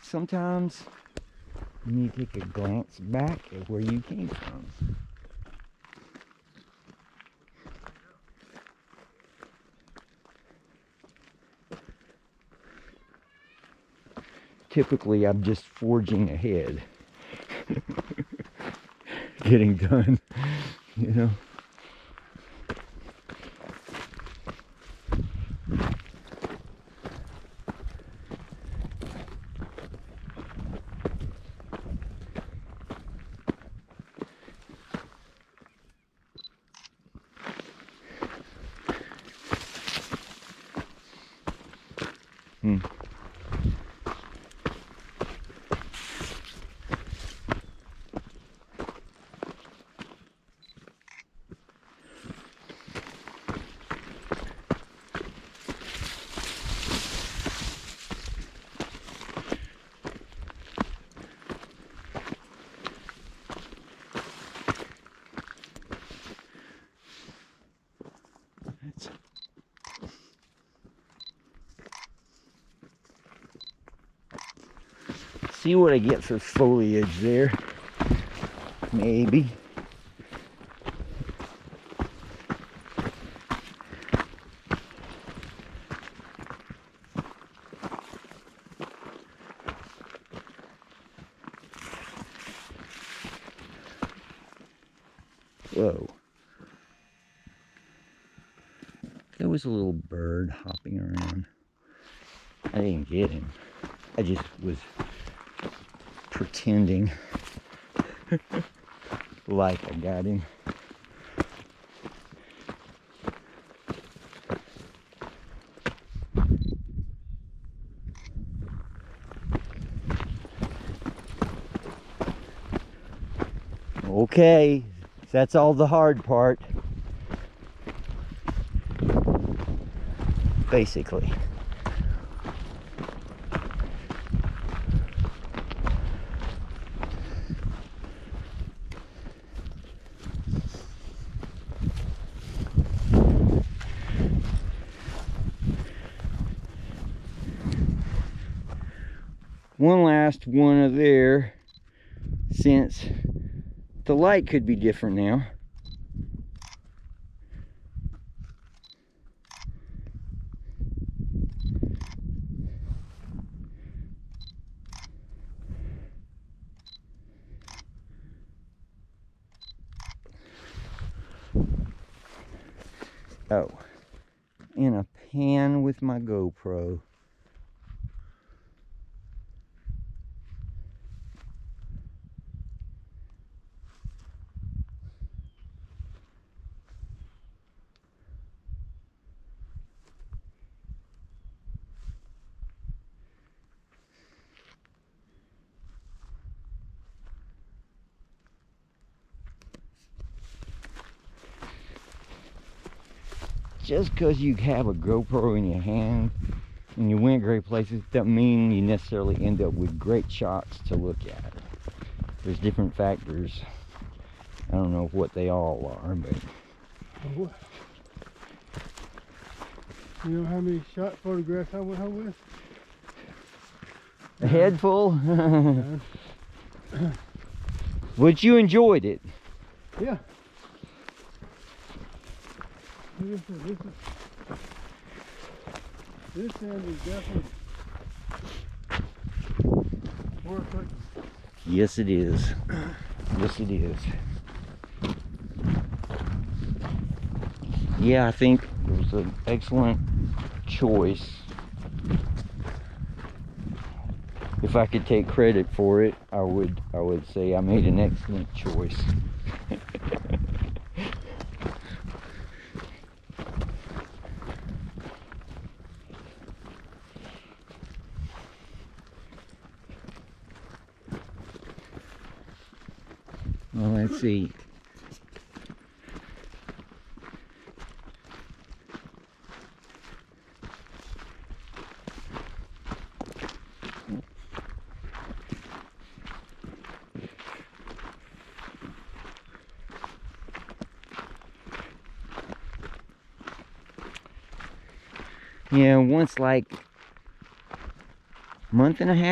sometimes you need to take a glance back at where you came from. Typically, I'm just forging ahead. Getting done, you know. See what I get for foliage there. Maybe. Whoa. There was a little bird hopping around. I didn't get him. I just was pretending like I got him. Okay, that's all the hard part. Basically. One last one of there, since the light could be different now. Oh, in a pan with my GoPro. Just because you have a GoPro in your hand and you went great places doesn't mean you necessarily end up with great shots to look at. There's different factors. I don't know what they all are, but you know how many shot photographs I went home with? A head full? But you enjoyed it. Yeah. This end is definitely worth it. Yes, it is. Yes, it is. Yeah, I think it was an excellent choice. If I could take credit for it, I would say I made an excellent choice. Well, let's see. Yeah, once like a month and a half.